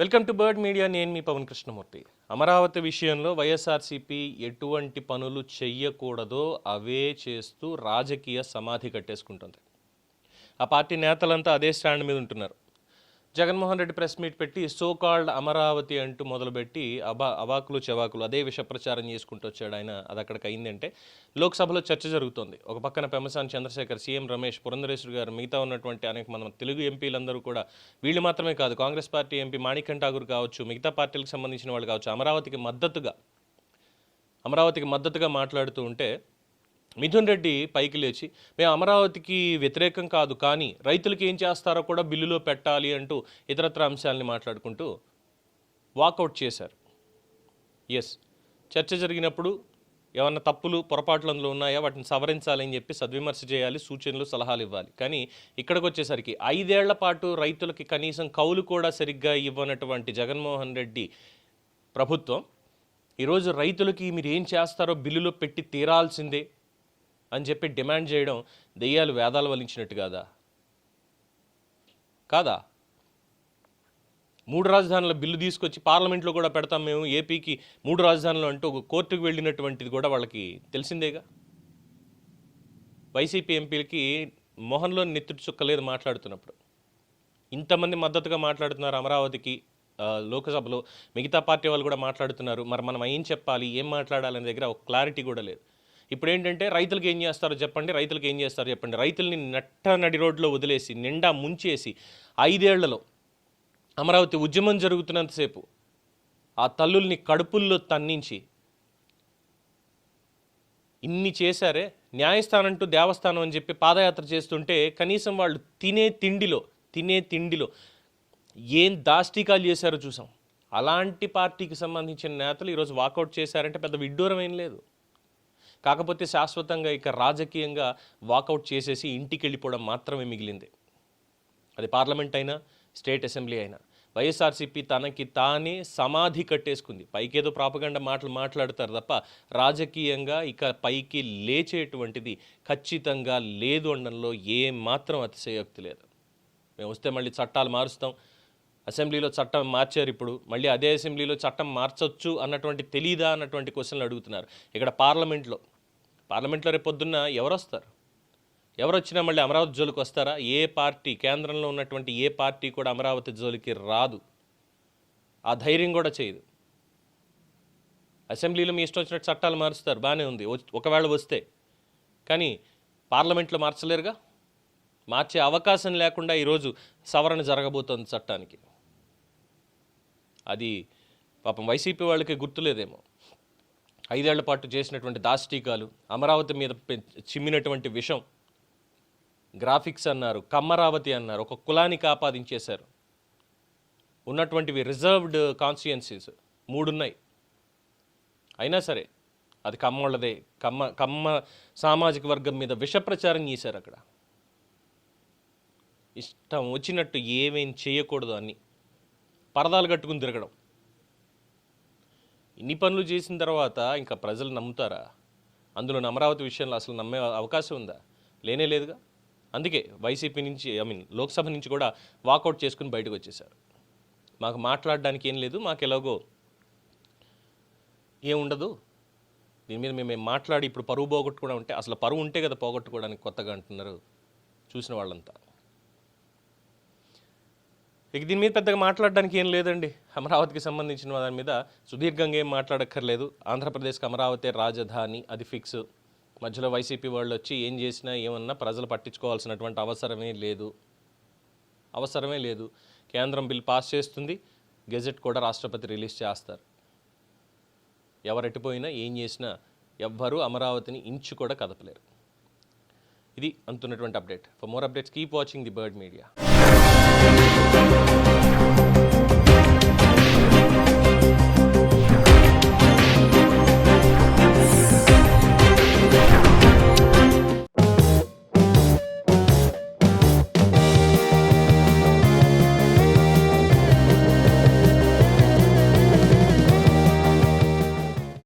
Welcome to bird media. నేను మీ పవన్ కృష్ణమూర్తి. అమరావతి విషయంలో వైఎస్ఆర్సీపీ ఎటువంటి పనులు చెయ్యకూడదో అవే చేస్తూ రాజకీయ సమాధి కట్టేసుకుంటుంది. ఆ పార్టీ నేతలంతా అదే స్టాండ్ మీద ఉంటున్నారు. జగన్మోహన్ రెడ్డి ప్రెస్ మీట్ పెట్టి సో కాల్డ్ అమరావతి అంటూ మొదలుపెట్టి అవాకులు చెవాకులు అదే విష ప్రచారం చేసుకుంటూ వచ్చాడు ఆయన. అది అక్కడికి అయిందంటే లోక్సభలో చర్చ జరుగుతోంది. ఒక పక్కన పెమ్మసాని చంద్రశేఖర్, సీఎం రమేష్, పురంధరేశ్వరి గారు, మిగతా ఉన్నటువంటి అనేక మన తెలుగు ఎంపీలందరూ కూడా, వీళ్ళు మాత్రమే కాదు, కాంగ్రెస్ పార్టీ ఎంపీ మాణిక్యం ఠాగూర్ కావచ్చు, మిగతా పార్టీలకు సంబంధించిన వాళ్ళు కావచ్చు, అమరావతికి మద్దతుగా మాట్లాడుతూ ఉంటే మిథున్ రెడ్డి పైకి లేచి మేము అమరావతికి వ్యతిరేకం కాదు, కానీ రైతులకి ఏం చేస్తారో కూడా బిల్లులో పెట్టాలి అంటూ ఇతరత్ర అంశాలని మాట్లాడుకుంటూ వాకౌట్ చేశారు. ఎస్, చర్చ జరిగినప్పుడు ఏమన్నా తప్పులు పొరపాట్లు అందులో ఉన్నాయా, వాటిని సవరించాలని చెప్పి సద్విమర్శ చేయాలి, సూచనలు సలహాలు ఇవ్వాలి. కానీ ఇక్కడికి వచ్చేసరికి 5 ఏళ్ల పాటు రైతులకి కనీసం కౌలు కూడా సరిగ్గా ఇవ్వనటువంటి జగన్మోహన్ రెడ్డి ప్రభుత్వం ఈరోజు రైతులకి మీరు ఏం చేస్తారో బిల్లులో పెట్టి తీరాల్సిందే అని చెప్పి డిమాండ్ చేయడం దెయ్యాలు వేదాలు వలించినట్టు కాదా? 3 రాజధానుల బిల్లు తీసుకొచ్చి పార్లమెంట్లో కూడా పెడతాం మేము, ఏపీకి 3 రాజధానులు అంటూ ఒక కోర్టుకు వెళ్ళినటువంటిది కూడా వాళ్ళకి తెలిసిందేగా. వైసీపీ ఎంపీలకి మొహంలో నెత్తుటి చుక్కలేదు మాట్లాడుతున్నప్పుడు. ఇంతమంది మద్దతుగా మాట్లాడుతున్నారు అమరావతికి లోక్సభలో, మిగతా పార్టీ వాళ్ళు కూడా మాట్లాడుతున్నారు. మరి మనం ఏం చెప్పాలి, ఏం మాట్లాడాలనే దగ్గర ఒక క్లారిటీ కూడా లేదు. ఇప్పుడు ఏంటంటే రైతులకు ఏం చేస్తారో చెప్పండి, రైతుల్ని నడి రోడ్లో వదిలేసి నిండా ముంచేసి 5 ఏళ్లలో అమరావతి ఉద్యమం జరుగుతున్నంతసేపు ఆ తల్లుల్ని కడుపుల్లో తన్నించి ఇన్ని చేశారే. న్యాయస్థానం అంటూ దేవస్థానం అని చెప్పి పాదయాత్ర చేస్తుంటే కనీసం వాళ్ళు తినే తిండిలో ఏం దాష్టికాలు చేశారో చూసాం. అలాంటి పార్టీకి సంబంధించిన నేతలు ఈరోజు వాకౌట్ చేశారంటే పెద్ద విడ్డూరం ఏం లేదు. కాకపోతే శాశ్వతంగా ఇక రాజకీయంగా వాకౌట్ చేసేసి ఇంటికి వెళ్ళిపోవడం మాత్రమే మిగిలింది. అది పార్లమెంట్ అయినా, స్టేట్ అసెంబ్లీ అయినా. వైఎస్ఆర్సీపీ తనకి తానే సమాధి కట్టేసుకుంది. పైకేదో ప్రాపగండా మాట్లాడతారు తప్ప రాజకీయంగా ఇక పైకి లేచేటువంటిది ఖచ్చితంగా లేదు అనడంలో ఏమాత్రం అతిశయోక్తి లేదు. మేము వస్తే మళ్ళీ చట్టాలు మారుస్తాం, అసెంబ్లీలో చట్టం మార్చారు, ఇప్పుడు మళ్ళీ అదే అసెంబ్లీలో చట్టం మార్చొచ్చు అన్నటువంటి తెలీదా అన్నటువంటి క్వశ్చన్లు అడుగుతున్నారు. ఇక్కడ పార్లమెంట్లో రేపు పొద్దున్న ఎవరు వచ్చినా మళ్ళీ అమరావతి జోలికి వస్తారా? ఏ పార్టీ, కేంద్రంలో ఉన్నటువంటి ఏ పార్టీ కూడా అమరావతి జోలికి రాదు, ఆ ధైర్యం కూడా చేయదు. అసెంబ్లీలో మీ ఇష్టం వచ్చినట్టు చట్టాలు మారుస్తారు, బాగానే ఉంది ఒకవేళ వస్తే, కానీ పార్లమెంట్లో మార్చలేరుగా. మార్చే అవకాశం లేకుండా ఈరోజు సవరణ జరగబోతోంది చట్టానికి. అది పాపం వైసీపీ వాళ్ళకి గుర్తులేదేమో. 5 ఏళ్ల పాటు చేసినటువంటి దాష్టీకాలు, అమరావతి మీద చిమ్మినటువంటి విషం, గ్రాఫిక్స్ అన్నారు, కమ్మరావతి అన్నారు, ఒక కులానికి ఆపాదించేశారు. ఉన్నటువంటివి రిజర్వ్డ్ కాన్స్టిట్యుయెన్సీస్ 3 ఉన్నాయి. అయినా సరే అది కమ్మోళ్ళదే, కమ్మ సామాజిక వర్గం మీద విష ప్రచారం చేశారు. అక్కడ ఇష్టం వచ్చినట్టు ఏమేం చేయకూడదు అన్ని పరదాలు కట్టుకుని తిరగడం. ఇన్ని పనులు చేసిన తర్వాత ఇంకా ప్రజలు నమ్ముతారా? అందులో అమరావతి విషయంలో అసలు నమ్మే అవకాశం ఉందా? లేనే లేదుగా. అందుకే వైసీపీ నుంచి లోక్సభ నుంచి కూడా వాకౌట్ చేసుకుని బయటకు వచ్చేసారు. మాకు మాట్లాడడానికి ఏం లేదు, మాకు ఎలాగో ఏముండదు, దీని మీద మేము మాట్లాడి ఇప్పుడు పరువు పోగొట్టుకోవడం ఉంటే, అసలు పరువు ఉంటే కదా పోగొట్టుకోవడానికి కొత్తగా అంటున్నారు చూసిన వాళ్ళంతా. ఇక దీని మీద పెద్దగా మాట్లాడడానికి ఏం లేదండి. అమరావతికి సంబంధించిన దాని మీద సుదీర్ఘంగా ఏం మాట్లాడక్కర్లేదు. ఆంధ్రప్రదేశ్కి అమరావతి రాజధాని, అది ఫిక్స్. మధ్యలో వైసీపీ వాళ్ళు వచ్చి ఏం చేసినా ఏమన్నా ప్రజలు పట్టించుకోవాల్సినటువంటి అవసరమే లేదు. కేంద్రం బిల్ పాస్ చేస్తుంది, గెజెట్ కూడా రాష్ట్రపతి రిలీజ్ చేస్తారు. ఎవరెట్టిపోయినా ఏం చేసినా ఎవ్వరూ అమరావతిని ఇంచు కూడా కదపలేరు. ఇది అంతున్నటువంటి update. For more updates keep watching the bird media.